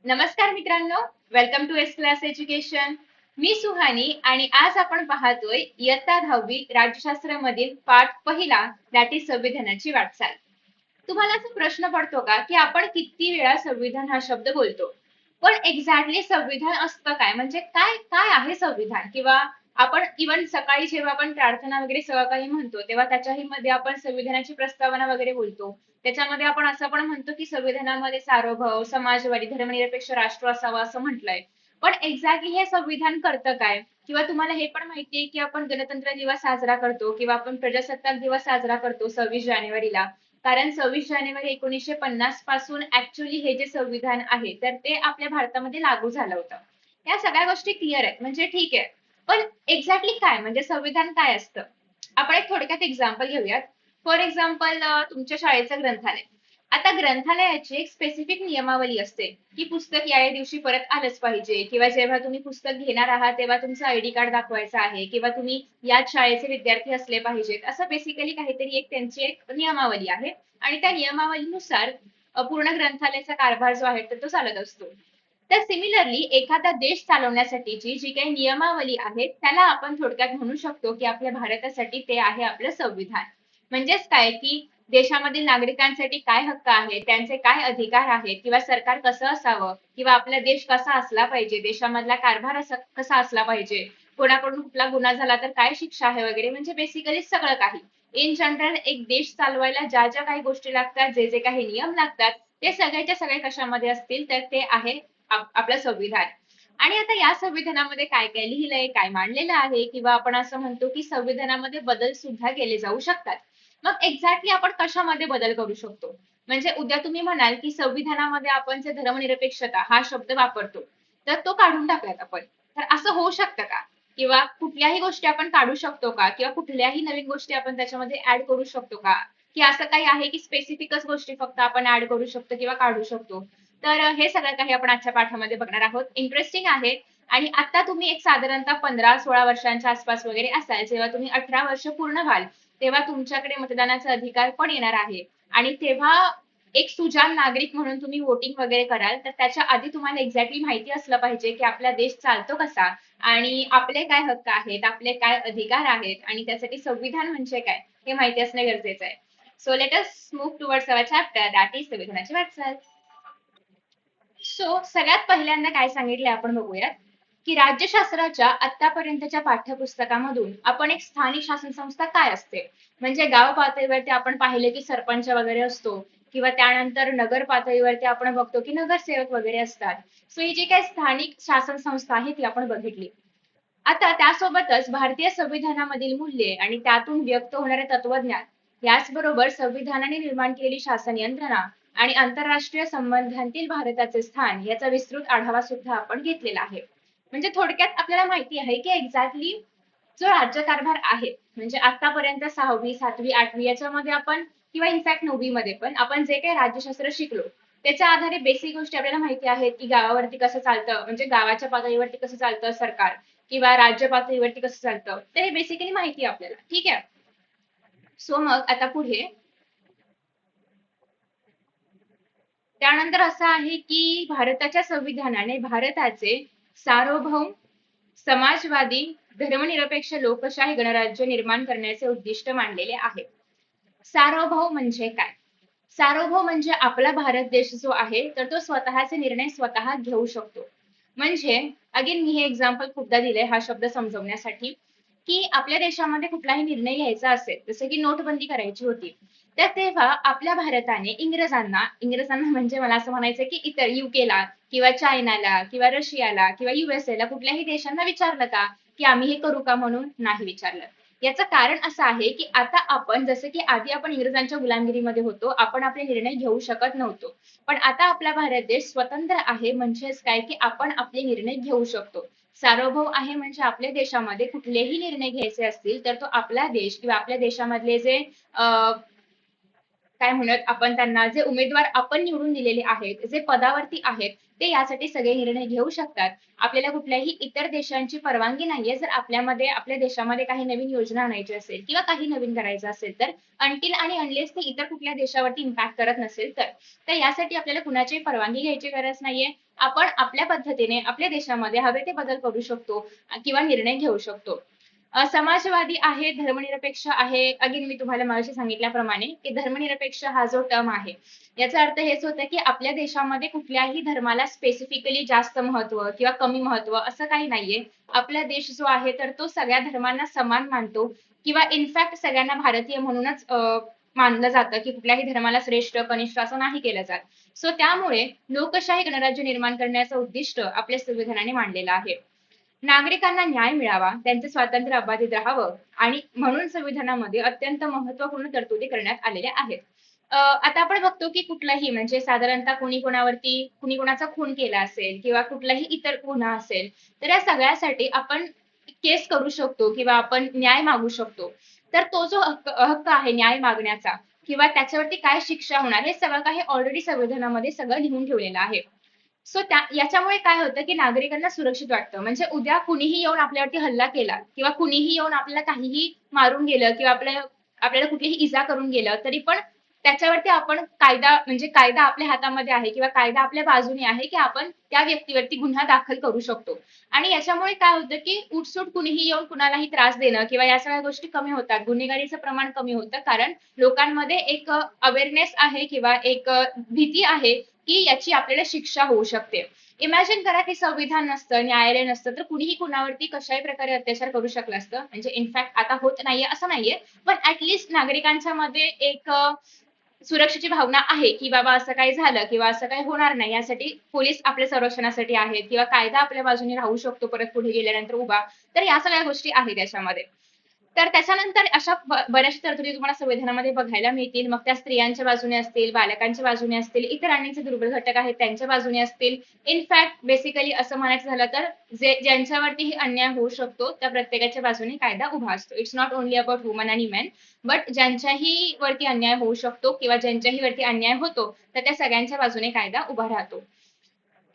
नमस्कार मित्रांनो, welcome to S class education. मी सुहानी आणि आज आपण पाहतोय इयत्ता 10वी राज्यशास्त्र मधील पाठ पहिला, दॅट इज संविधानाची वाटचाल. तुम्हाला असा प्रश्न पडतो का की आपण किती वेळा संविधान हा शब्द बोलतो, पण एक्झॅक्टली संविधान असतं काय, म्हणजे काय काय आहे संविधान? किंवा आपण इव्हन सकाळी जेव्हा आपण प्रार्थना वगैरे सगळं काही म्हणतो तेव्हा त्याच्याही मध्ये आपण संविधानाची प्रस्तावना वगैरे बोलतो. त्याच्यामध्ये आपण असं पण म्हणतो की संविधानामध्ये सार्वभौम समाजवादी धर्मनिरपेक्ष राष्ट्र असावं असं म्हटलंय. पण एक्झॅक्टली हे संविधान करतं काय? किंवा तुम्हाला हे पण माहितीये की आपण गणतंत्र दिवस साजरा करतो किंवा आपण प्रजासत्ताक दिवस साजरा करतो 26 जानेवारीला. कारण 26 जानेवारी 1950 पासून ऍक्च्युली हे जे संविधान आहे तर ते आपल्या भारतामध्ये लागू झालं होतं. या सगळ्या गोष्टी क्लिअर आहेत, म्हणजे ठीक आहे. पण एक्झॅक्टली काय म्हणजे संविधान काय असतं? आपण एक थोडक्यात एक्झाम्पल घेऊयात. फॉर एक्झाम्पल, तुमच्या शाळेचं ग्रंथालय. आता ग्रंथालयाची एक स्पेसिफिक नियमावली असते की पुस्तक या दिवशी परत आलंच पाहिजे, किंवा जेव्हा तुम्ही पुस्तक घेणार आहात तेव्हा तुमचं आयडी कार्ड दाखवायचं आहे, किंवा तुम्ही याच शाळेचे विद्यार्थी असले पाहिजेत, असं बेसिकली काहीतरी एक त्यांची एक नियमावली आहे. आणि त्या नियमावलीनुसार पूर्ण ग्रंथालयाचा कारभार जो आहे तर तो चालत असतो. तर सिमिलरली एखादा देश चालवण्यासाठीची जी काही नियमावली आहे त्याला आपण थोडक्यात म्हणू शकतो की आपल्या भारतासाठी ते आहे आपलं संविधान. म्हणजेच काय की देशामधील नागरिकांसाठी काय हक्क आहेत, त्यांचे काय अधिकार आहेत, किंवा सरकार कसं असावं, किंवा आपला देश कसा असला पाहिजे, देशामधला कारभार कसा असला पाहिजे, कोणाकडून कुठला गुन्हा झाला तर काय शिक्षा आहे वगैरे, म्हणजे बेसिकली सगळं काही. इन जनरल एक देश चालवायला ज्या ज्या काही गोष्टी लागतात, जे जे काही नियम लागतात, ते सगळ्याच्या सगळे कशामध्ये असतील तर ते आहे आपलं संविधान. आणि आता या संविधानामध्ये काय काय लिहिलंय, काय मांडलेलं आहे, किंवा आपण असं म्हणतो की संविधानामध्ये बदल सुद्धा केले जाऊ शकतात. मग एक्झॅक्टली आपण कशामध्ये बदल करू शकतो? म्हणजे उद्या तुम्ही म्हणाल की संविधानामध्ये आपण जे धर्मनिरपेक्षता हा शब्द वापरतो तर तो काढून टाकलात आपण, तर असं होऊ शकतं का? किंवा कुठल्याही गोष्टी आपण काढू शकतो का, किंवा कुठल्याही नवीन गोष्टी आपण त्याच्यामध्ये ऍड करू शकतो का? की असं काही आहे की स्पेसिफिकच गोष्टी फक्त आपण ऍड करू शकतो किंवा काढू शकतो? तर हे सगळं काही आपण आजच्या पाठामध्ये बघणार आहोत. इंटरेस्टिंग आहे. आणि आता तुम्ही एक साधारणतः 15-16 वर्षांच्या आसपास वगैरे असाल, जेव्हा तुम्ही 18 वर्ष पूर्ण व्हाल तेव्हा तुमच्याकडे मतदानाचा अधिकार पण येणार आहे. आणि तेव्हा एक सुजाण नागरिक म्हणून तुम्ही वोटिंग वगैरे कराल, तर त्याच्या आधी तुम्हाला एक्झॅक्टली माहिती असलं पाहिजे की आपला देश चालतो कसा, आणि आपले काय हक्क आहेत, आपले काय अधिकार आहेत, आणि त्यासाठी संविधान म्हणजे काय हे माहिती असणं गरजेचं आहे. So let us move towards our chapter, that is संविधानाची वाटचाल. सो सगळ्यात पहिल्यांदा काय सांगितले आपण बघूयात, की राज्यशास्त्राच्या आतापर्यंतच्या पाठ्यपुस्तकामधून आपण एक स्थानिक शासन संस्था काय असते, म्हणजे गाव पातळीवरती आपण पाहिले की सरपंच वगैरे असतो, किंवा त्यानंतर नगर पातळीवरती आपण बघतो की नगरसेवक वगैरे असतात. सो ही जी काही स्थानिक शासन संस्था आहे ती आपण बघितली. आता त्यासोबतच भारतीय संविधानामधील मूल्ये आणि त्यातून व्यक्त होणारे तत्वज्ञान, याचबरोबर संविधानाने निर्माण केलेली शासन यंत्रणा आणि आंतरराष्ट्रीय संबंधांतील भारताचे स्थान याचा विस्तृत आढावा सुद्धा आपण घेतलेला आहे. म्हणजे थोडक्यात आपल्याला माहिती आहे की एक्झॅक्टली जो राज्यकारभार आहे, म्हणजे आतापर्यंत 6वी 7वी 8वी याच्यामध्ये आपण, किंवा इनफॅक्ट 9वी मध्ये पण आपण जे काही राज्यशास्त्र शिकलो त्याच्या आधारे बेसिक गोष्टी आपल्याला माहिती आहेत की गावावरती कसं चालतं, म्हणजे गावाच्या पातळीवरती कसं चालतं सरकार, किंवा राज्य पातळीवरती कसं चालतं, तर हे बेसिकली माहिती आहे आपल्याला. ठीक आहे. सो मग आता पुढे त्यानंतर असं आहे की भारताच्या संविधानाने भारताचे सार्वभौम समाजवादी धर्मनिरपेक्ष लोकशाही गणराज्य निर्माण करण्याचे उद्दिष्ट मांडलेले आहे. सार्वभौम म्हणजे काय? सार्वभौम म्हणजे आपला भारत देश जो आहे तर तो स्वतःचे निर्णय स्वतः घेऊ शकतो. म्हणजे अगेन मी हे एक्झाम्पल खूपदा दिलंय हा शब्द समजवण्यासाठी, की आपल्या देशामध्ये कुठलाही निर्णय घ्यायचा असेल, जसं की नोटबंदी करायची होती, तर तेव्हा आपल्या भारताने इंग्रजांना म्हणजे मला असं म्हणायचं की इतर युकेला किंवा चायनाला किंवा रशियाला किंवा युएसए ला कुठल्याही देशांना विचारलं का की आम्ही हे करू का, म्हणून नाही विचारलं. याचं कारण असं आहे की आता आपण, जसं की आधी आपण इंग्रजांच्या गुलामगिरीमध्ये होतो, आपण आपले निर्णय घेऊ शकत नव्हतो. पण आता आपला भारत देश स्वतंत्र आहे, म्हणजेच काय की आपण आपले निर्णय घेऊ शकतो. सार्वभौम आहे म्हणजे आपल्या देशामध्ये कुठलेही निर्णय घ्यायचे असतील तर तो आपला देश किंवा आपल्या देशामधले जे काय म्हणत आपण त्यांना, जे उमेदवार आपण निवडून दिलेले आहेत, जे पदावरती आहेत, ते यासाठी सगळे निर्णय घेऊ शकतात. आपल्याला कुठल्याही इतर देशांची परवानगी नाहीये. जर आपल्यामध्ये, आपल्या देशामध्ये काही नवीन योजना आणायची असेल किंवा काही नवीन करायचं असेल तर, अंटिल आणि अनलेस ते इतर कुठल्या देशावरती इम्पॅक्ट करत नसेल तर. तर यासाठी आपल्याला कुणाची परवानगी घ्यायची गरज नाहीये. आपण आपल्या पद्धतीने आपल्या देशामध्ये हवे ते बदल करू शकतो किंवा निर्णय घेऊ शकतो. समाजवादी आहे, धर्मनिरपेक्ष आहे. अगेन मी तुम्हाला मगाशी सांगितल्याप्रमाणे की धर्मनिरपेक्ष हा जो टर्म आहे, याचा अर्थ हेच होतं की आपल्या देशामध्ये कुठल्याही धर्माला स्पेसिफिकली जास्त महत्व किंवा कमी महत्व असं काही नाहीये. आपला देश जो आहे तर तो सगळ्या धर्मांना समान मानतो किंवा इनफॅक्ट सगळ्यांना भारतीय म्हणूनच मानलं जातं, की कुठल्याही धर्माला श्रेष्ठ कनिष्ठ असं नाही केलं जात. सो त्यामुळे लोकशाही गणराज्य निर्माण करण्याचं उद्दिष्ट आपल्या संविधानाने मांडलेलं आहे. नागरिकांना न्याय मिळावा, त्यांचे स्वातंत्र्य अबाधित राहावं आणि म्हणून संविधानामध्ये अत्यंत महत्वपूर्ण तरतुदी करण्यात आलेल्या आहेत. आता आपण बघतो की कुठलाही म्हणजे साधारणतः कुणी कोणाचा खून केला असेल किंवा कुठलाही इतर गुन्हा असेल, तर या सगळ्यासाठी आपण केस करू शकतो किंवा आपण न्याय मागू शकतो. तर तो जो हक्क आहे न्याय मागण्याचा किंवा त्याच्यावरती काय शिक्षा होणार, हे सगळं काही ऑलरेडी संविधानामध्ये सगळं लिहून ठेवलेलं आहे. सो त्या याच्यामुळे काय होतं की नागरिकांना सुरक्षित वाटतं. म्हणजे उद्या कुणीही येऊन आपल्यावरती हल्ला केला किंवा कुणीही येऊन आपल्याला काहीही मारून गेलं किंवा आपल्याला कुठलीही इजा करून गेलं तरी पण त्याच्यावरती आपण कायदा, म्हणजे कायदा आपल्या हातामध्ये आहे किंवा कायदा आपल्या बाजूने आहे की आपण त्या व्यक्तीवरती गुन्हा दाखल करू शकतो. आणि याच्यामुळे काय होतं की उठसूट कुणीही येऊन कुणालाही त्रास देणं किंवा या सगळ्या गोष्टी कमी होतात. गुन्हेगारीचं प्रमाण कमी होतं, कारण लोकांमध्ये एक अवेअरनेस आहे किंवा एक भीती आहे की याची आपल्याला शिक्षा होऊ शकते. इमॅजिन करा की संविधान नसतं, न्यायालय नसतं, तर कुणीही कुणावरती कशाही प्रकारे अत्याचार करू शकलं असतं. म्हणजे इनफॅक्ट आता होत नाहीये असं नाहीये, पण ऍटलिस्ट नागरिकांच्या मध्ये एक सुरक्षेची भावना आहे की बाबा असं काही झालं किंवा असं काही होणार नाही, यासाठी पोलीस आपल्या संरक्षणासाठी आहेत किंवा कायदा आपल्या बाजूने राहू शकतो परत पुढे गेल्यानंतर उभा. तर या सगळ्या गोष्टी आहेत त्याच्यामध्ये. तर त्याच्यानंतर अशा बऱ्याचशा तरतुदी तुम्हाला संविधानामध्ये बघायला मिळतील. मग त्या स्त्रियांच्या बाजूने असतील, बालकांच्या बाजूने असतील, इतर अनेक जे दुर्बल घटक आहेत त्यांच्या बाजूने असतील. इनफॅक्ट बेसिकली असं म्हणायचं झालं तर जे ज्यांच्यावरतीही अन्याय होऊ शकतो त्या प्रत्येकाच्या बाजूने कायदा उभा असतो. It's not only about woman आणि मेन, बट ज्यांच्याही वरती अन्याय होऊ शकतो किंवा ज्यांच्याही वरती अन्याय होतो तर त्या सगळ्यांच्या बाजूने कायदा उभा राहतो.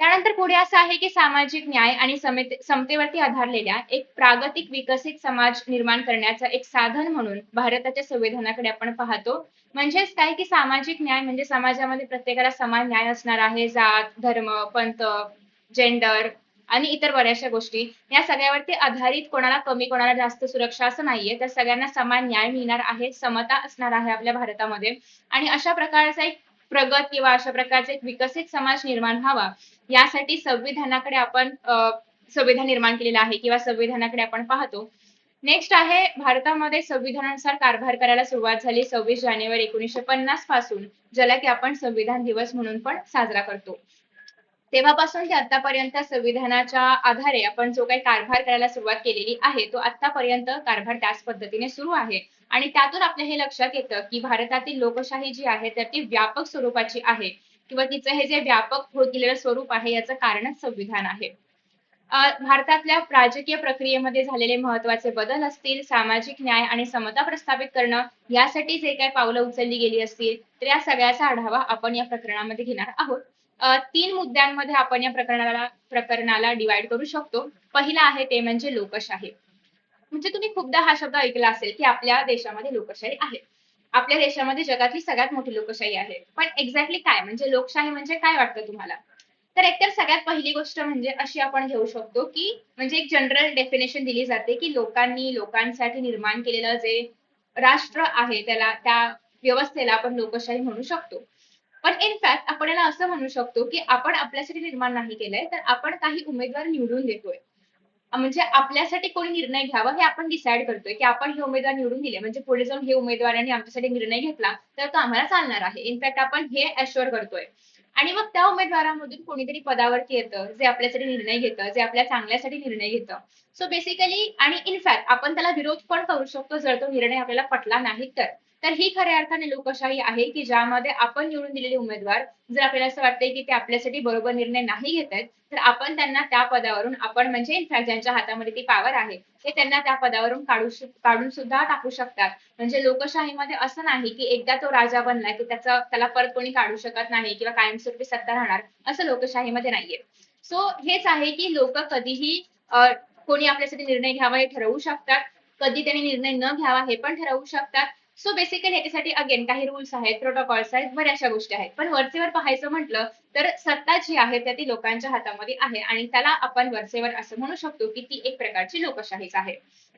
त्यानंतर पुढे असं आहे की सामाजिक न्याय आणि समतेवरती आधारलेल्या एक प्रागतिक विकसित समाज निर्माण करण्याचं एक साधन म्हणून भारताच्या संविधानाकडे आपण पाहतो. म्हणजेच काय की सामाजिक न्याय म्हणजे समाजामध्ये प्रत्येकाला समान न्याय असणार आहे. जात, धर्म, पंथ, जेंडर आणि इतर बऱ्याचशा गोष्टी या सगळ्यावरती आधारित, कोणाला कमी कोणाला जास्त सुरक्षा असं नाहीये. तर सगळ्यांना समान न्याय मिळणार आहे, समता असणार आहे आपल्या भारतामध्ये. आणि अशा प्रकारचा एक प्रगत किंवा अशा प्रकारचा एक विकसित समाज निर्माण व्हावा यासाठी संविधानाकडे आपण संविधान निर्माण केलेलं आहे किंवा संविधानाकडे आपण पाहतो. नेक्स्ट आहे भारतामध्ये संविधानानुसार कारभार करायला सुरुवात झाली 26 जानेवारी 1950 पासून, ज्याला की आपण संविधान दिवस म्हणून पण साजरा करतो. तेव्हापासून ते आतापर्यंत संविधानाच्या आधारे आपण जो काही कारभार करायला सुरुवात केलेली आहे तो आतापर्यंत कारभार त्याच पद्धतीने सुरू आहे. आणि त्यातून आपल्या हे लक्षात येतं की भारतातील लोकशाही जी आहे तर ती व्यापक स्वरूपाची आहे किंवा तिचं हे जे व्यापक होत गेलेलं स्वरूप आहे याचं कारणच संविधान आहे. भारतातल्या राजकीय प्रक्रियेमध्ये झालेले महत्वाचे बदल असतील, सामाजिक न्याय आणि समता प्रस्थापित करणं यासाठी जे काही पावलं उचलली गेली असतील, तर या सगळ्याचा आढावा आपण या प्रकरणामध्ये घेणार आहोत. 3 मुद्द्यांमध्ये आपण या प्रकरणाला डिवाइड करू शकतो. पहिला आहे ते म्हणजे लोकशाही. म्हणजे तुम्ही खूपदा हा शब्द ऐकला असेल की आपल्या देशामध्ये लोकशाही आहे. आपल्या देशामध्ये जगातली सगळ्यात मोठी लोकशाही आहे. पण एक्झॅक्टली काय म्हणजे लोकशाही म्हणजे काय वाटतं तुम्हाला? तर एकतर सगळ्यात पहिली गोष्ट म्हणजे अशी आपण घेऊ शकतो की म्हणजे एक जनरल डेफिनेशन दिली जाते की लोकांनी लोकांसाठी निर्माण केलेलं जे राष्ट्र आहे त्याला, त्या व्यवस्थेला आपण लोकशाही म्हणू शकतो. पण इनफॅक्ट आपण याला असं म्हणू शकतो की आपण आपल्यासाठी निर्माण नाही केलंय, तर आपण काही उमेदवार निवडून देतोय. म्हणजे आपल्यासाठी कोणी निर्णय घ्यावा हे आपण डिसाईड करतोय की आपण हे उमेदवार निवडून दिले म्हणजे पुढे जाऊन हे उमेदवारांनी आमच्यासाठी निर्णय घेतला तर तो आम्हाला चालणार आहे. इनफॅक्ट आपण हे अश्युअर करतोय. आणि मग त्या उमेदवारामधून कोणीतरी पदावरती येतं जे आपल्यासाठी निर्णय घेतं, जे आपल्या चांगल्यासाठी निर्णय घेतं. सो बेसिकली आणि इनफॅक्ट आपण त्याला विरोध पण करू शकतो जर तो निर्णय आपल्याला पटला नाही तर. तर ही खऱ्या अर्थाने लोकशाही आहे की ज्यामध्ये आपण निवडून दिलेले उमेदवार जर आपल्याला असं वाटतंय की ते आपल्यासाठी बरोबर निर्णय नाही घेत आहेत, तर आपण त्यांना त्या पदावरून आपण म्हणजे इनफॅक्ट ज्यांच्या हातामध्ये ती पॉवर आहे ते त्यांना त्या पदावरून काढून सुद्धा टाकू शकतात. म्हणजे लोकशाहीमध्ये असं नाही की एकदा तो राजा बनला की त्याला परत कोणी काढू शकत नाही किंवा कायमस्वरूपी सत्ता राहणार, असं लोकशाहीमध्ये नाहीये. सो हेच आहे की लोक कधीही कोणी आपल्यासाठी निर्णय घ्यावा हे ठरवू शकतात, कधी त्यांनी निर्णय न घ्यावा हे पण ठरवू शकतात. सो बेसिकली ह्याच्यासाठी अगेन काही रूल्स आहेत, प्रोटोकॉल्स आहेत, बऱ्याचशा गोष्टी आहेत. पण वरचेवर पाहायचं म्हटलं तर सत्ता जी आहे त्या ती लोकांच्या हातामध्ये आहे आणि त्याला आपण वरचेवर असं म्हणू शकतो की ती एक प्रकारची लोकशाहीच आहे.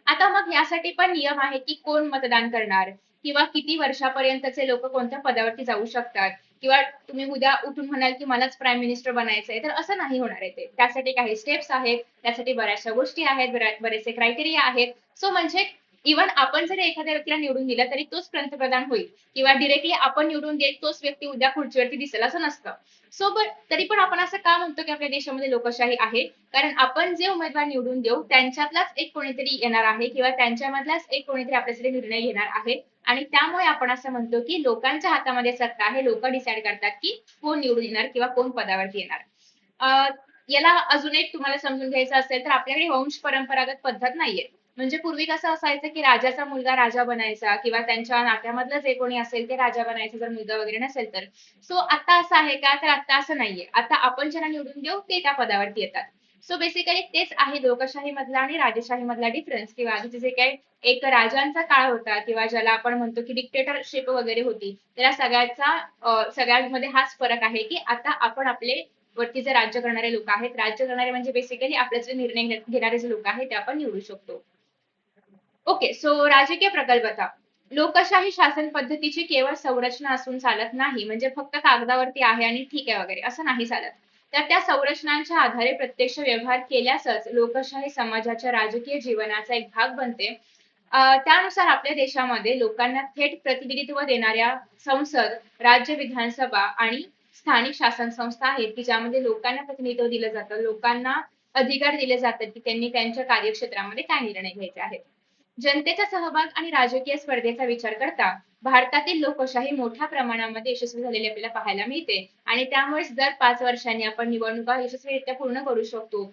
आता मग यासाठी पण नियम आहे की कोण मतदान करणार किंवा किती वर्षापर्यंतचे लोक कोणत्या पदावरती जाऊ शकतात किंवा तुम्ही उद्या उठून म्हणाल की मलाच प्राईम मिनिस्टर बनायचंय, तर असं नाही होणार आहे ते. त्यासाठी काही स्टेप्स आहेत, त्यासाठी बऱ्याचशा गोष्टी आहेत, बरेचसे क्रायटेरिया आहेत. सो म्हणजे इव्हन आपण जरी एखाद्या व्यक्तीला निवडून दिलं तरी तोच पंतप्रधान होईल किंवा डिरेक्टली आपण निवडून देईल तोच व्यक्ती उद्या खुर्चीवरती दिसेल असं नसतं. सो तरी पण आपण असं का म्हणतो की आपल्या देशामध्ये लोकशाही आहे? कारण आपण जे उमेदवार निवडून देऊ त्यांच्यातलाच एक कोणीतरी येणार आहे किंवा त्यांच्यामधलाच एक कोणीतरी आपल्यासाठी निर्णय घेणार आहे आणि त्यामुळे आपण असं म्हणतो की लोकांच्या हातामध्ये सत्ता आहे, लोक डिसाईड करतात की कोण निवडून येणार किंवा कोण पदावरती येणार. याला अजून एक तुम्हाला समजून घ्यायचं असेल तर आपल्याकडे वंश परंपरागत पद्धत नाहीये. म्हणजे पूर्वी कसं असायचं की राजाचा मुलगा राजा बनायचा किंवा त्यांच्या नात्यामधलं जे कोणी असेल ते राजा बनायचं जर मुलगा वगैरे नसेल तर. सो आता असं आहे का? तर आता असं नाहीये. आता आपण ज्यांना निवडून देऊ ते त्या पदावरती येतात. सो बेसिकली तेच आहे लोकशाही मधला आणि राजेशाही मधला डिफरन्स किंवा आधीचे जे काही एक राजांचा काळ होता किंवा ज्याला आपण म्हणतो की डिक्टेटरशिप वगैरे होती, तर या सगळ्यांमध्ये हाच फरक आहे की आता आपण आपले वरती जे राज्य करणारे लोक आहेत, राज्य करणारे म्हणजे बेसिकली आपले जे निर्णय घेणारे जे लोक आहेत ते आपण निवडू शकतो. ओके, सो राजकीय प्रकल्पता. लोकशाही शासन पद्धतीची केवळ संरचना असून चालत नाही, म्हणजे फक्त कागदावरती आहे आणि ठीक आहे वगैरे असं नाही चालत. तर त्या संरचनांच्या आधारे प्रत्यक्ष व्यवहार केल्यासच लोकशाही समाजाच्या राजकीय जीवनाचा एक भाग बनते. त्यानुसार आपल्या देशामध्ये लोकांना थेट प्रतिनिधित्व देणाऱ्या संसद, राज्य विधानसभा आणि स्थानिक शासन संस्था आहेत की ज्यामध्ये लोकांना प्रतिनिधित्व दिलं जातं, लोकांना अधिकार दिले जातात की त्यांनी त्यांच्या कार्यक्षेत्रामध्ये काय निर्णय घ्यायचे आहेत. जनतेचा सहभाग आणि राजकीय स्पर्धेचा विचार करता भारतातील लोकशाही मोठ्या प्रमाणामध्ये यशस्वी झालेली आपल्याला पाहायला मिळते आणि त्यामुळेच दर 5 वर्षांनी आपण निवडणुका यशस्वीरित्या पूर्ण करू शकतो.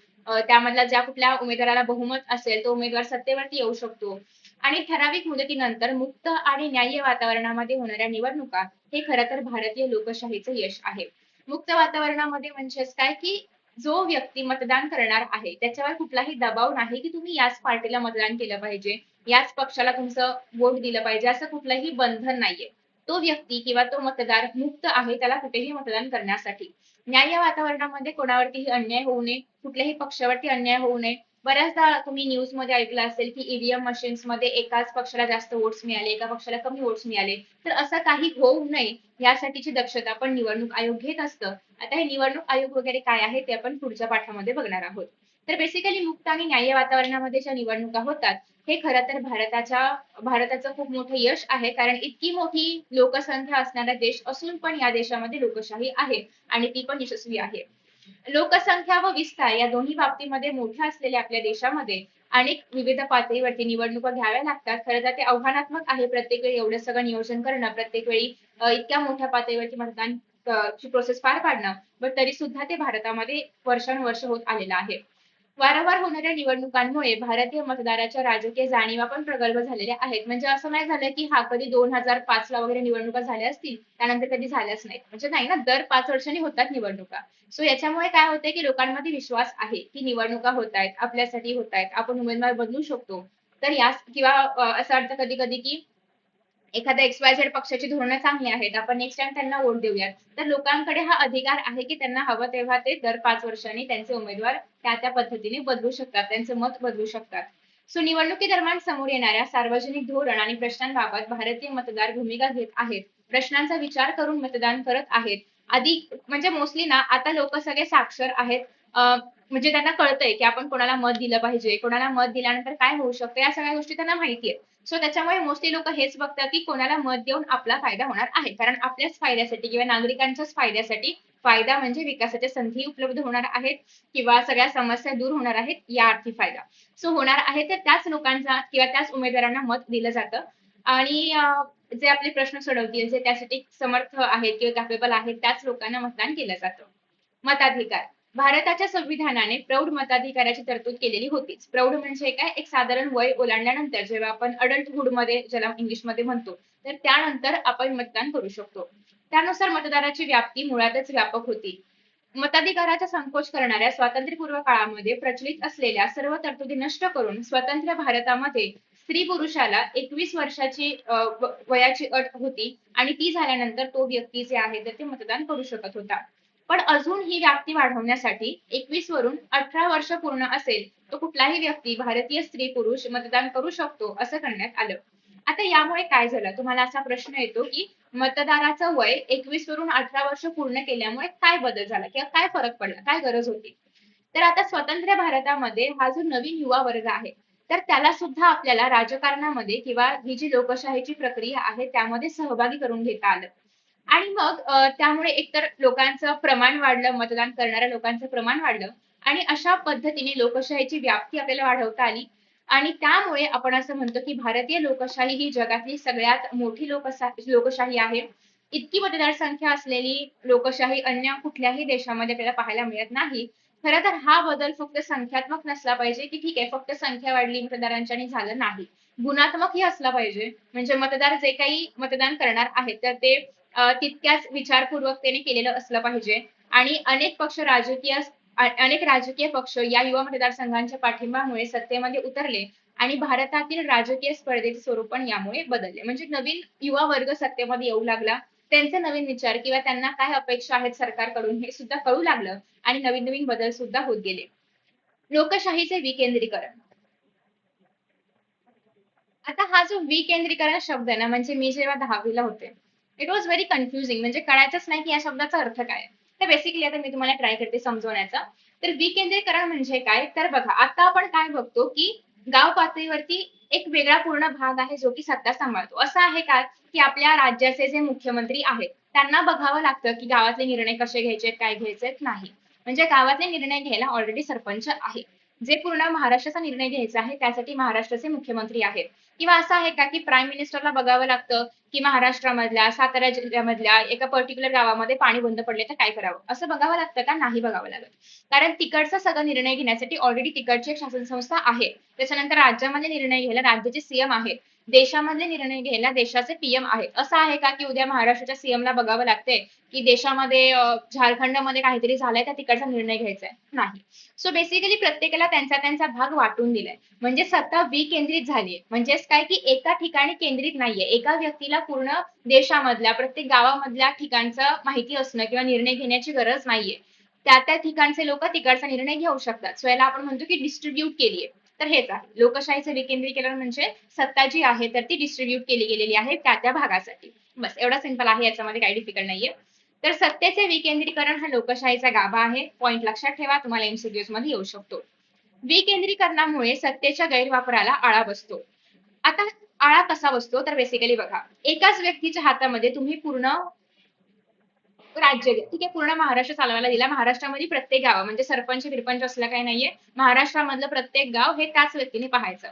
त्यामधला ज्या कुठल्या उमेदवाराला बहुमत असेल तो उमेदवार सत्तेवरती येऊ शकतो आणि ठराविक मुदतीनंतर मुक्त आणि न्याय्य वातावरणामध्ये होणाऱ्या निवडणुका हे खरं तर भारतीय लोकशाहीचं यश आहे. मुक्त वातावरणामध्ये म्हणजेच काय की जो व्यक्ती मतदान करणार आहे त्याच्यावर कुठलाही दबाव नाही की तुम्ही याच पार्टीला मतदान केलं पाहिजे, याच पक्षाला तुमचं वोट दिलं पाहिजे असं कुठलंही बंधन नाहीये. तो व्यक्ती किंवा तो मतदार मुक्त आहे त्याला कुठेही मतदान करण्यासाठी. न्याय्य वातावरणामध्ये कोणावरतीही अन्याय होऊ नये, कुठल्याही पक्षावरती अन्याय होऊ नये. बऱ्याचदा तुम्ही न्यूज मध्ये ऐकलं असेल की ईव्हीएम मशीन्स मध्ये एकाच पक्षाला जास्त वोट्स मिळाले, एका पक्षाला कमी वोट्स मिळाले. तर असं काही होऊ नये यासाठीची दक्षता पण निवडणूक आयोग घेत असतं. आता हे निवडणूक आयोग वगैरे काय आहे ते आपण पुढच्या पाठामध्ये बघणार आहोत. तर बेसिकली मुक्त आणि न्याय्य वातावरणामध्ये ज्या निवडणुका होतात हे खरं तर भारताचं खूप मोठं यश आहे कारण इतकी मोठी लोकसंख्या असणारा देश असून पण या देशामध्ये लोकशाही आहे आणि ती पण यशस्वी आहे. लोकसंख्या व विस्तार या दोन्ही बाबतीमध्ये मोठ्या असलेल्या आपल्या देशामध्ये अनेक विविध पातळीवरती निवडणुका घ्याव्या लागतात. खरं तर ते आव्हानात्मक आहे प्रत्येक वेळी एवढं सगळं नियोजन करणं, प्रत्येक वेळी इतक्या मोठ्या पातळीवरती मतदान ची प्रोसेस पार पाडणं, पण तरी सुद्धा ते भारतामध्ये वर्षानुवर्ष होत आलेलं आहे. वारंवार होणाऱ्या निवडणुकांमुळे भारतीय मतदाराच्या राजकीय जाणीवा पण प्रगल्भ झालेल्या आहेत. म्हणजे असं नाही झालं की हा कधी 2005 ला वगैरे निवडणुका झाल्या असतील त्यानंतर कधी झाल्याच नाहीत. म्हणजे नाही ना, दर 5 वर्षांनी होतात निवडणुका. सो याच्यामुळे काय होतंय की लोकांमध्ये विश्वास आहे की निवडणुका होत आहेत, आपल्यासाठी होत आहेत, आपण उमेदवार बदलू शकतो. तर यास किंवा असं वाटतं कधी कधी की एखाद्या XYZ पक्षाची धोरणं चांगली आहेत, आपण नेक्स्ट टाइम त्यांना वोट देऊयात. तर लोकांकडे हा अधिकार आहे की त्यांना हवं तेव्हा ते दर 5 वर्षांनी त्यांचे उमेदवार त्या त्या पद्धतीने बदलू शकतात, त्यांचं मत बदलू शकतात. सो निवडणुकीदरम्यान समोर येणाऱ्या सार्वजनिक धोरण आणि प्रश्नांबाबत भारतीय मतदार भूमिका घेत आहेत. प्रश्नांचा विचार करून मतदान करत आहेत. आधी म्हणजे मोस्टली ना आता लोक सगळे साक्षर आहेत. म्हणजे त्यांना कळतंय की आपण कोणाला मत दिलं पाहिजे, कोणाला मत दिल्यानंतर काय होऊ शकतं, या सगळ्या गोष्टी त्यांना माहिती आहेत. सो त्याच्यामुळे मोस्टली लोक हेच बघतात की कोणाला मत देऊन आपला फायदा होणार आहे. कारण आपल्याच फायद्यासाठी किंवा नागरिकांच्याच फायद्यासाठी फायदा म्हणजे विकासाच्या संधी उपलब्ध होणार आहेत किंवा सगळ्या समस्या दूर होणार आहेत या अर्थी फायदा. सो होणार आहे तर त्याच लोकांचा किंवा त्याच उमेदवारांना मत दिलं जातं आणि जे आपले प्रश्न सोडवतील, जे त्यासाठी समर्थ आहेत किंवा कॅपेबल आहेत, त्याच लोकांना मतदान केलं जातं. मताधिकार. भारताच्या संविधानाने प्रौढ मताधिकाराची तरतूद केलेली होतीच. प्रौढ म्हणजे काय? एक साधारण वय ओलांडल्यानंतर, जेव्हा आपण अडल्टहुड मध्ये ज्याला इंग्लिशमध्ये म्हणतो, तर त्यानंतर आपण मतदान करू शकतो. त्यानुसार मतदाराची व्याप्ती मुळातच व्यापक होती. मताधिकाराचा संकोच करणाऱ्या स्वातंत्र्यपूर्व काळामध्ये प्रचलित असलेल्या सर्व तरतुदी नष्ट करून स्वतंत्र भारतामध्ये स्त्री पुरुषाला 21 वर्षाची वयाची अट होती आणि ती झाल्यानंतर तो व्यक्ती जे आहे तर ते मतदान करू शकत होता. पण अजून ही व्याप्ती वाढवण्यासाठी 21 वरून 18 वर्ष पूर्ण असेल तो कुठलाही व्यक्ती, भारतीय स्त्री पुरुष मतदान करू शकतो असं करण्यात आलं. आता यामुळे काय झालं? तुम्हाला असा प्रश्न येतो की मतदाराचं वय 21 वरून 18 वर्ष पूर्ण केल्यामुळे काय बदल झाला किंवा काय फरक पडला, काय गरज होती? तर आता स्वतंत्र भारतामध्ये हा जो नवीन युवा वर्ग आहे, तर त्याला सुद्धा आपल्याला राजकारणामध्ये किंवा ही जी लोकशाहीची प्रक्रिया आहे त्यामध्ये सहभागी करून घेता आलं. आणि मग त्यामुळे एकतर लोकांचं प्रमाण वाढलं, मतदान करणाऱ्या लोकांचं प्रमाण वाढलं आणि अशा पद्धतीने लोकशाहीची व्याप्ती आपल्याला वाढवता आली. आणि त्यामुळे आपण असं म्हणतो की भारतीय लोकशाही ही जगातली सगळ्यात मोठी लोकशाही आहे. इतकी मतदारसंख्या असलेली लोकशाही अन्य कुठल्याही देशामध्ये आपल्याला पाहायला मिळत नाही. खरं तर हा बदल फक्त संख्यात्मक नसला पाहिजे, की ठीक आहे फक्त संख्या वाढली मतदारांची आणि झालं नाही. गुणात्मकही असला पाहिजे. म्हणजे मतदार जे काही मतदान करणार आहेत तर ते तितक्याच विचारपूर्वकतेने केलेलं असलं पाहिजे. आणि अनेक राजकीय पक्ष या युवा मतदारसंघांच्या पाठिंब्यामुळे सत्तेमध्ये उतरले आणि भारतातील राजकीय स्पर्धेचे स्वरूप पण यामुळे बदलले. म्हणजे नवीन युवा वर्ग सत्तेमध्ये येऊ लागला. त्यांचे नवीन विचार किंवा त्यांना काय अपेक्षा आहेत सरकारकडून हे सुद्धा कळू लागलं आणि नवीन नवीन बदल सुद्धा होत गेले. लोकशाहीचे विकेंद्रीकरण. आता हा जो विकेंद्रीकरण शब्द आहे ना, म्हणजे मी जेव्हा 10वी होते, इट वॉज व्हेरी कन्फ्युजिंग. म्हणजे कळायचंच नाही की या शब्दाचा अर्थ काय आहे. तर बेसिकली आता मी तुम्हाला ट्राय करते समजवण्याचा. तर विकेंद्रीकरण म्हणजे काय? तर बघा, आता आपण काय बघतो की गाव पातळीवरती एक वेगळा पूर्ण भाग आहे जो की सत्ता सांभाळतो. असं आहे का की आपल्या राज्याचे जे मुख्यमंत्री आहेत त्यांना बघावं लागतं की गावातले निर्णय कसे घ्यायचे, काय घ्यायचे? नाही. म्हणजे गावातले निर्णय घ्यायला ऑलरेडी सरपंच आहे. जे पूर्ण महाराष्ट्राचा निर्णय घ्यायचा आहे त्यासाठी महाराष्ट्राचे मुख्यमंत्री आहेत. किंवा असं आहे का की प्राईम मिनिस्टरला बघावं लागतं की महाराष्ट्रामधल्या सातारा जिल्ह्यामधल्या एका पर्टिक्युलर गावामध्ये पाणी बंद पडले तर काय करावं, असं बघावं लागतं का? नाही बघावं लागत. कारण तिकडचा सगळा निर्णय घेण्यासाठी ऑलरेडी तिकडची एक शासन संस्था आहे. त्याच्यानंतर राज्यामध्ये निर्णय घ्यायला राज्याचे सीएम आहेत. देशामधले निर्णय घ्यायला देशाचे पीएम आहेत. असं आहे का की उद्या महाराष्ट्राच्या सीएम ला बघावं लागतंय की देशामध्ये झारखंडमध्ये काहीतरी झालंय तर तिकडचा निर्णय घ्यायचा आहे? नाही. सो बेसिकली प्रत्येकाला त्यांचा त्यांचा भाग वाटून दिलाय. म्हणजे सत्ता विकेंद्रित झालीये. म्हणजेच काय की एका ठिकाणी केंद्रित नाहीये. एका व्यक्तीला पूर्ण देशामधल्या प्रत्येक गावामधल्या ठिकाणचं माहिती असणं किंवा निर्णय घेण्याची गरज नाहीये. त्या त्या ठिकाणचे लोक तिकडचा निर्णय घेऊ शकतात. सो याला आपण म्हणतो की डिस्ट्रीब्यूट केलीये. तर हेच आहे लोकशाहीचं विकेंद्रीकरण. म्हणजे सत्ता जी आहे तर ती डिस्ट्रीब्यूट केली गेलेली आहे त्या त्या भागासाठी. बस एवढा सिंपल आहे, याच्यामध्ये काही डिफिकल्ट नाहीये. तर सत्तेचे विकेंद्रीकरण हा लोकशाहीचा गाभा आहे. पॉईंट लक्षात ठेवा, तुम्हाला एमसीक्यूज मध्ये येऊ शकतो. विकेंद्रीकरणामुळे सत्तेच्या गैरवापराला आळा बसतो. आता आळा कसा बसतो? तर बेसिकली बघा, एकाच व्यक्तीच्या हातामध्ये तुम्ही पूर्ण राज्य घ्या. ठीक आहे, पूर्ण महाराष्ट्र चालवायला दिला. महाराष्ट्रामध्ये प्रत्येक गाव म्हणजे सरपंच बिरपंच असलं काही नाहीये. महाराष्ट्रामधलं प्रत्येक गाव हे त्याच व्यक्तीने पाहायचं.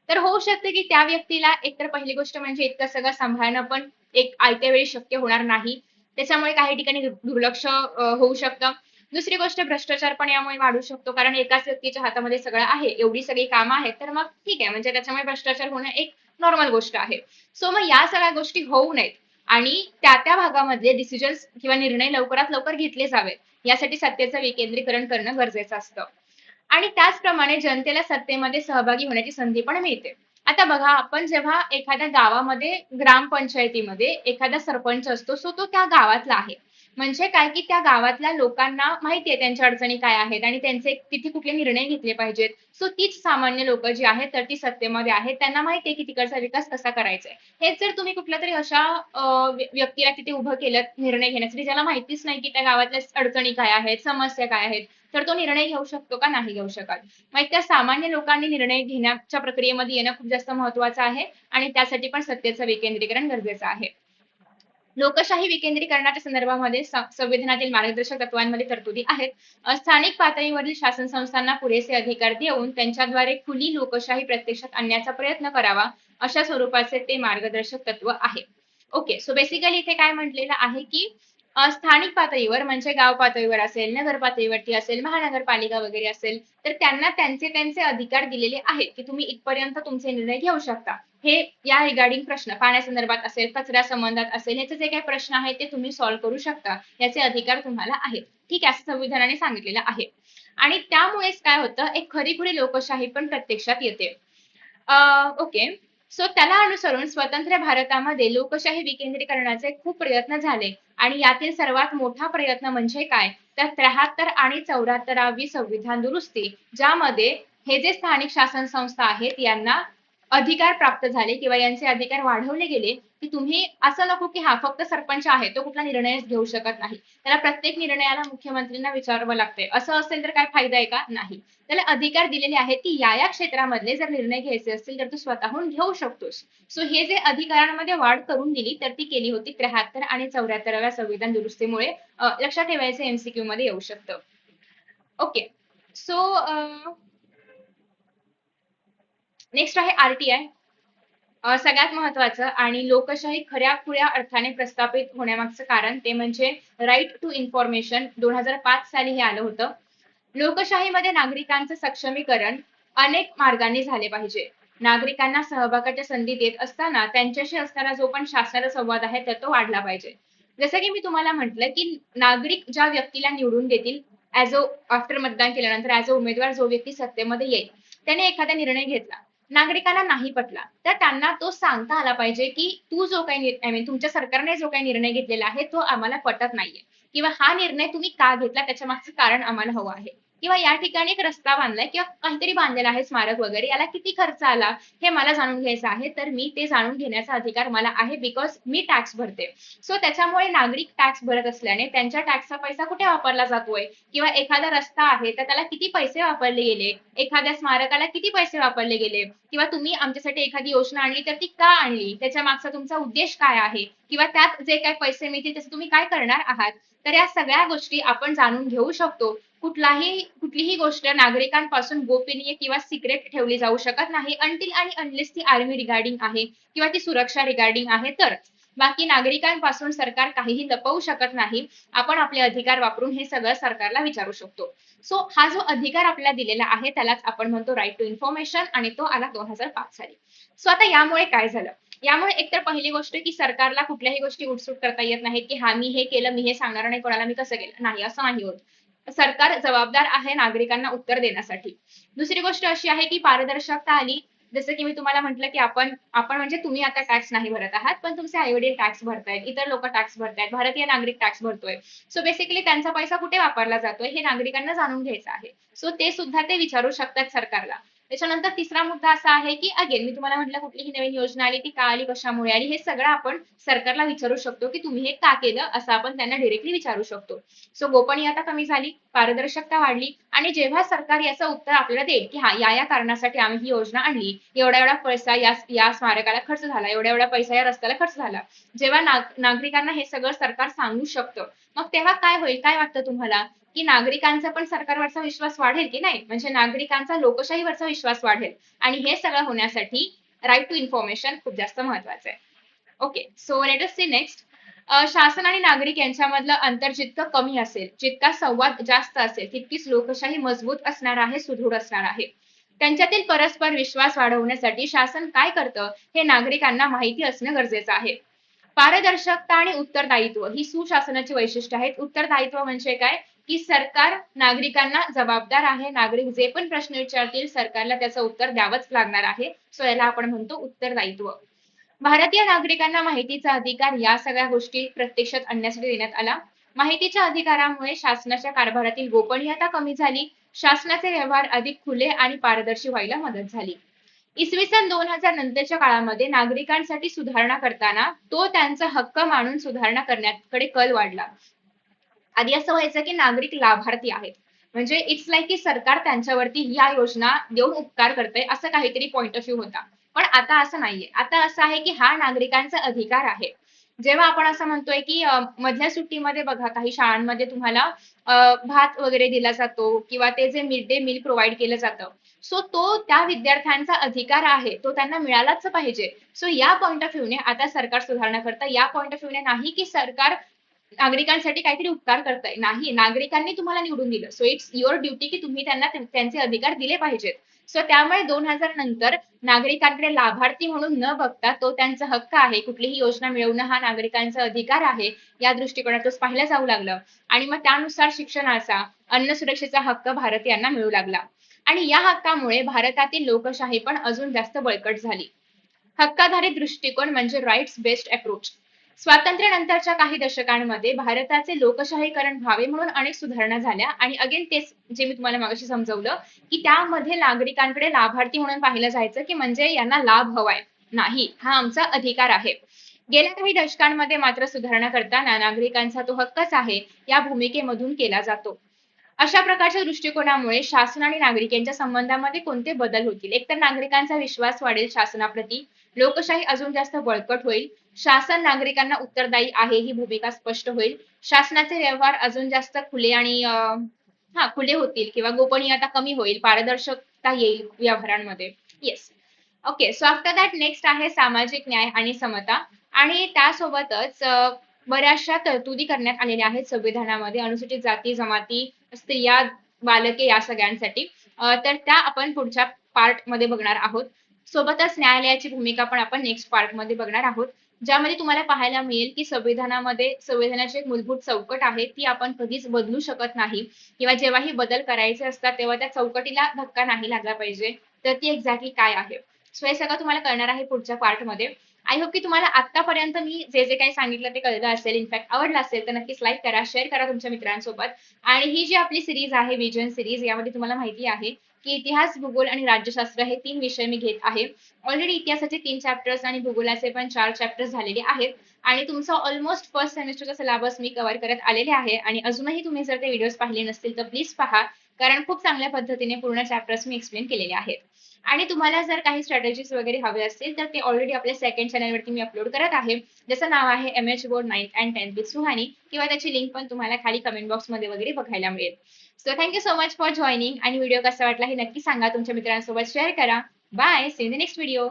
तर होऊ शकते की त्या व्यक्तीला एकतर पहिली गोष्ट म्हणजे इतकं सगळं सांभाळणं पण एक आयत्या वेळी शक्य होणार नाही. त्याच्यामुळे काही ठिकाणी दुर्लक्ष होऊ शकतं. दुसरी गोष्ट भ्रष्टाचार पण यामुळे वाढू शकतो. कारण एकाच व्यक्तीच्या हातामध्ये सगळं आहे, एवढी सगळी कामं आहेत, तर मग ठीक आहे, म्हणजे त्याच्यामुळे भ्रष्टाचार होणं एक नॉर्मल गोष्ट आहे. सो मग या सगळ्या गोष्टी होऊ नयेत आणि त्या त्या भागामधले डिसिजन्स किंवा निर्णय लवकरात लवकर घेतले जावेत, यासाठी सत्तेचं विकेंद्रीकरण करणं गरजेचं असतं. आणि त्याचप्रमाणे जनतेला सत्तेमध्ये सहभागी होण्याची संधी पण मिळते. आता बघा, आपण जेव्हा एखाद्या गावामध्ये ग्रामपंचायतीमध्ये एखादा सरपंच असतो, सो तो त्या गावातला आहे. म्हणजे काय की त्या गावातल्या लोकांना माहिती आहे त्यांच्या अडचणी काय आहेत आणि त्यांचे तिथे कुठले निर्णय घेतले पाहिजेत. सो तीच सामान्य लोक जी आहेत तर ती सत्तेमध्ये आहेत. त्यांना माहिती आहे की तिकडचा विकास कसा करायचा आहे. हेच जर तुम्ही कुठल्या तरी अशा व्यक्तीला तिथे उभं केलं निर्णय घेण्यासाठी ज्याला माहितीच नाही की त्या गावातल्या अडचणी काय आहेत, समस्या काय आहेत, तर तो निर्णय घेऊ शकतो का? नाही घेऊ शकत. मग त्या सामान्य लोकांनी निर्णय घेण्याच्या प्रक्रियेमध्ये येणं खूप जास्त महत्वाचं आहे आणि त्यासाठी पण सत्तेचं विकेंद्रीकरण गरजेचं आहे. लोकशाही विकेंद्रीकरणाच्या संदर्भामध्ये संविधानातील मार्गदर्शक तत्वांमध्ये तरतुदी आहेत. स्थानिक पातळीवरील शासन संस्थांना पुरेसे अधिकार देऊन त्यांच्याद्वारे खुली लोकशाही प्रत्यक्षात आणण्याचा प्रयत्न करावा, अशा स्वरूपाचे ते मार्गदर्शक तत्व आहे. ओके, सो बेसिकली इथे काय म्हटलेलं आहे की स्थानिक पातळीवर म्हणजे गाव पातळीवर असेल, नगर पातळीवरती असेल, महानगरपालिका वगैरे असेल, तर त्यांना त्यांचे त्यांचे अधिकार दिलेले आहेत की तुम्ही इथपर्यंत तुमचे निर्णय घेऊ शकता. हे या रिगार्डिंग प्रश्न पाण्यासंदर्भात असेल, कचऱ्या संबंधात असेल, याचे जे काही प्रश्न आहेत ते तुम्ही सॉल्व्ह करू शकता. याचे अधिकार तुम्हाला आहेत. ठीक आहे, असं संविधानाने सांगितलेलं आहे. आणि त्यामुळेच काय होतं, एक खरीखुरी लोकशाही पण प्रत्यक्षात येते. ओके, सो त्याला अनुसरून स्वतंत्र भारतामध्ये लोकशाही विकेंद्रीकरणाचे खूप प्रयत्न झाले आणि यातील सर्वात मोठा प्रयत्न म्हणजे काय, तर 73 आणि 74वी संविधान दुरुस्ती, ज्यामध्ये हे जे स्थानिक शासन संस्था आहेत यांना अधिकार प्राप्त झाले किंवा यांचे अधिकार वाढवले गेले की तुम्ही असं नको की हा फक्त सरपंच आहे तो कुठला निर्णय घेऊ शकत नाही, त्याला प्रत्येक निर्णयाला मुख्यमंत्र्यांना विचारावं लागतंय. असं असेल तर काय फायदा आहे का? नाही. त्याला अधिकार दिलेले आहेत की या क्षेत्रामधले जर निर्णय घ्यायचे असतील तर तू स्वतःहून घेऊ शकतोस. सो हे जे अधिकारांमध्ये वाढ करून दिली तर ती केली होती 73 आणि 74व्या संविधान दुरुस्तीमुळे. लक्षात ठेवायचं, एमसीक्यू मध्ये येऊ शकतं. ओके, सो नेक्स्ट आहे आरटीआय. सगळ्यात महत्वाचं आणि लोकशाही खऱ्या खुऱ्या अर्थाने प्रस्थापित होण्यामागचं कारण ते म्हणजे राईट टू इन्फॉर्मेशन. 2005 साली हे आलं होतं. लोकशाहीमध्ये नागरिकांचं सक्षमीकरण अनेक मार्गांनी झाले पाहिजे. नागरिकांना सहभागाच्या संधी देत असताना त्यांच्याशी असणारा जो पण शासनाचा संवाद आहे तर तो वाढला पाहिजे. जसं की मी तुम्हाला म्हटलं की नागरिक ज्या व्यक्तीला निवडून देतील ऍज अ आफ्टर मतदान केल्यानंतर ऍज अ उमेदवार जो व्यक्ती सत्तेमध्ये येईल त्याने एखादा निर्णय घेतला, नागरिकांना नाही पटला, तर त्यांना तो सांगता आला पाहिजे की तू जो काही आय मीन तुमच्या सरकारने जो काही निर्णय घेतलेला आहे तो आम्हाला पटत नाहीये किंवा हा निर्णय तुम्ही का घेतला त्याच्या मागचं कारण आम्हाला हवं आहे किंवा या ठिकाणी एक रस्ता बांधलाय किंवा काहीतरी बांधलेला आहे स्मारक वगैरे, याला किती खर्च आला हे मला जाणून घ्यायचं आहे, तर मी ते जाणून घेण्याचा अधिकार मला आहे बिकॉज मी टॅक्स भरते. सो त्याच्यामुळे नागरिक टॅक्स भरत असल्याने त्यांच्या टॅक्सचा पैसा कुठे वापरला जातोय किंवा एखादा रस्ता आहे तर त्याला किती पैसे वापरले गेले, एखाद्या स्मारकाला किती पैसे वापरले गेले किंवा तुम्ही आमच्यासाठी एखादी योजना आणली तर ती का आणली, त्याच्या मागचा तुमचा उद्देश काय आहे किंवा त्यात जे काही पैसे मिळतील त्याचे तुम्ही काय करणार आहात. तर या सगळ्या गोष्टी आपण जाणून घेऊ शकतो. कुठलीही गोष्ट नागरिकांपासून गोपनीय किंवा सिक्रेट ठेवली जाऊ शकत नाही अंटिल आणि अनलेस ती आर्मी रिगार्डिंग आहे किंवा ती सुरक्षा रिगार्डिंग आहे तर. बाकी नागरिकांपासून सरकार काहीही लपवू शकत नाही. आपण आपले अधिकार वापरून हे सगळं सरकारला विचारू शकतो. सो हा जो अधिकार आपल्याला दिलेला आहे त्यालाच आपण म्हणतो राईट टू इन्फॉर्मेशन आणि तो आला 2005 साली. सो आता यामुळे काय झालं, यामुळे एकतर पहिली गोष्ट की सरकारला कुठल्याही गोष्टी उठसूट करता येत नाहीत की हा मी हे केलं, मी हे सांगणार नाही कोणाला मी कसं केलं, नाही असं नाही होत. सरकार जबाबदार आहे नागरिकांना उत्तर देण्यासाठी. दुसरी गोष्ट अशी आहे की पारदर्शकता आली. जसं की मी तुम्हाला म्हटलं की आपण आपण म्हणजे तुम्ही आता टॅक्स नाही भरत आहात पण तुमचे आई वडील टॅक्स भरतायत, इतर लोक टॅक्स भरतायत, भारतीय नागरिक टॅक्स भरतोय. सो बेसिकली त्यांचा पैसा कुठे वापरला जातोय हे नागरिकांना जाणून घ्यायचं आहे. सो ते सुद्धा ते विचारू शकतात सरकारला. त्याच्यानंतर तिसरा मुद्दा असा आहे की अगेन मी तुम्हाला म्हटलं कुठलीही नवीन योजना आली ती का आली, कशामुळे आली, हे सगळं आपण सरकारला विचारू शकतो की तुम्ही हे का केलं असं आपण त्यांना डिरेक्टली विचारू शकतो. सो गोपनीयता कमी झाली, पारदर्शकता वाढली आणि जेव्हा सरकार याचं उत्तर आपल्याला देईल की हा या कारणासाठी आम्ही ही योजना आणली, एवढा एवढा पैसा या स्मारकाला खर्च झाला, एवढा एवढा पैसा या रस्त्याला खर्च झाला, जेव्हा नागरिकांना हे सगळं सरकार सांगू शकतं मग तेव्हा काय होईल, काय वाटतं तुम्हाला की नागरिकांचा पण सरकारवरचा विश्वास वाढेल की नाही, म्हणजे नागरिकांचा लोकशाहीवरचा विश्वास वाढेल. आणि हे सगळं होण्यासाठी राईट टू इन्फॉर्मेशन खूप जास्त महत्वाचं आहे. Okay, so let us see next. शासन आणि नागरिक यांच्यामधलं अंतर जितकं कमी असेल, जितका संवाद जास्त असेल तितकीच लोकशाही मजबूत असणार आहे, सुदृढ असणार आहे. त्यांच्यातील परस्पर विश्वास वाढवण्यासाठी शासन काय करतं हे नागरिकांना माहिती असणं गरजेचं आहे. पारदर्शकता आणि उत्तरदायित्व ही सुशासनाची वैशिष्ट्य आहेत. उत्तरदायित्व म्हणजे काय की सरकार नागरिकांना जबाबदार आहे, नागरिक जे पण प्रश्न विचारतील सरकारला त्याचं उत्तर द्यावंच लागणार आहे. सो याला आपण म्हणतो उत्तरदायित्व. भारतीय नागरिकांना माहितीचा अधिकार या सगळ्या गोष्टी प्रत्यक्षात आणण्यासाठी देण्यात आला. माहितीच्या अधिकारामुळे शासनाच्या कारभारातील गोपनीयता कमी झाली, शासनाचे व्यवहार अधिक खुले आणि पारदर्शी व्हायला मदत झाली. इसवी सन 2000 नंतरच्या काळामध्ये नागरिकांसाठी सुधारणा करताना तो त्यांचा हक्क मानून सुधारणा करण्याकडे कल वाढला. आधी असं व्हायचं की नागरिक लाभार्थी आहेत, म्हणजे इट्स लाईक की सरकार त्यांच्यावरती या योजना देऊन उपकार करतंय असं काहीतरी पॉइंट ऑफ व्ह्यू होता. पण आता असं नाहीये. आता असं आहे की हा नागरिकांचा अधिकार आहे. जेव्हा आपण असं म्हणतोय की मधल्या सुट्टीमध्ये बघा काही शाळांमध्ये तुम्हाला भात वगैरे दिला जातो किंवा ते जे मिड डे मील प्रोव्हाइड केलं जातं, सो तो त्या विद्यार्थ्यांचा अधिकार आहे, तो त्यांना मिळालाच पाहिजे. सो या पॉइंट ऑफ व्ह्यूने आता सरकार सुधारणा करतं, या पॉइंट ऑफ व्ह्यूने नाही की सरकार नागरिकांसाठी काहीतरी उपकार करताय, नाही, नागरिकांनी तुम्हाला निवडून दिलं, सो इट्स युअर ड्युटी की तुम्ही त्यांना त्यांचे अधिकार दिले पाहिजेत. सो त्यामुळे 2000 नंतर नागरिकांकडे लाभार्थी म्हणून न बघता तो त्यांचा हक्क आहे, कुठलीही योजना मिळवणं हा नागरिकांचा अधिकार आहे, या दृष्टिकोनातून पाहिलं जाऊ लागलं. आणि मग त्यानुसार शिक्षणाचा, अन्न सुरक्षेचा हक्क भारतीयांना मिळू लागला. आणि या हक्कामुळे भारतातील लोकशाही पण अजून जास्त बळकट झाली. हक्काधारित दृष्टिकोन म्हणजे राईट्स बेस्ड अप्रोच. स्वातंत्र्यानंतरच्या काही दशकांमध्ये भारताचे लोकशाहीकरण व्हावे म्हणून अनेक सुधारणा झाल्या. आणि अगेन तेच जे मी तुम्हाला मागाशी समजवलं की त्यामध्ये नागरिकांकडे लाभार्थी म्हणून पाहिलं जायचं, की म्हणजे यांना लाभ हवाय, नाही, हा आमचा अधिकार आहे. गेल्या काही दशकांमध्ये मात्र सुधारणा करताना नागरिकांचा तो हक्कच आहे या भूमिकेमधून केला जातो. अशा प्रकारच्या दृष्टिकोनामुळे शासन आणि नागरिक यांच्या संबंधामध्ये कोणते बदल होतील? एकतर नागरिकांचा विश्वास वाढेल शासनाप्रती, लोकशाही अजून जास्त बळकट होईल, शासन नागरिकांना उत्तरदायी आहे ही भूमिका स्पष्ट होईल, शासनाचे व्यवहार अजून जास्त खुले आणि खुले होतील किंवा गोपनीयता कमी होईल, पारदर्शकता येईल व्यवहारांमध्ये. Yes. Okay, so after that next आहे सामाजिक न्याय आणि समता. आणि त्यासोबतच बऱ्याचशा तरतुदी करण्यात आलेल्या आहेत संविधानामध्ये अनुसूचित जाती जमाती, स्त्रिया, बालके या सगळ्यांसाठी. तर त्या आपण पुढच्या पार्ट मध्ये बघणार आहोत. सोबतच न्यायालयाची भूमिका पण आपण नेक्स्ट पार्ट मध्ये बघणार आहोत, ज्यामध्ये तुम्हाला पाहायला मिळेल की संविधानामध्ये संविधानाची एक मूलभूत चौकट आहे, ती आपण कधीच बदलू शकत नाही, किंवा जेव्हाही बदल करायचे असतात तेव्हा त्या चौकटीला धक्का नाही लागला पाहिजे. तर ती एक्झॅक्टली काय आहे, सो हे सगळं तुम्हाला कळणार आहे पुढच्या पार्ट मध्ये. आय होप की तुम्हाला आतापर्यंत मी जे जे काही सांगितलं ते कळलं असेल, इनफॅक्ट आवडलं असेल तर नक्कीच लाईक करा, शेअर करा तुमच्या मित्रांसोबत. आणि ही जी आपली सिरीज आहे विजन सिरीज, यामध्ये तुम्हाला माहिती आहे की इतिहास, भूगोल आणि राज्यशास्त्र हे 3 विषय मी घेत आहे. ऑलरेडी इतिहासाचे 3 चॅप्टर्स आणि भूगोलाचे पण 4 चॅप्टर्स झालेले आहेत. आणि तुमचा ऑलमोस्ट फर्स्ट सेमिस्टरचा सिलेबस मी कव्हर करत आलेले आहे. आणि अजूनही तुम्ही जर ते व्हिडिओज पाहिले नसतील तर प्लीज पहा, कारण खूप चांगल्या पद्धतीने पूर्ण चॅप्टर्स मी एक्सप्लेन केलेले आहेत. आणि तुम्हाला जर काही स्ट्रॅटेजीज वगैरे हवे असतील तर ते ऑलरेडी आपल्या सेकंड चॅनलवरती मी अपलोड करत आहे, ज्याचं नाव आहे MH board 9th and 10th with Suhani, किंवा त्याची लिंक पण तुम्हाला खाली कमेंट बॉक्स मध्ये वगैरे बघायला मिळेल. So thank you so much for joining. आणि व्हिडिओ कसा वाटला हे नक्की सांगा, तुमच्या मित्रांसोबत शेअर करा. Bye, see in the next video.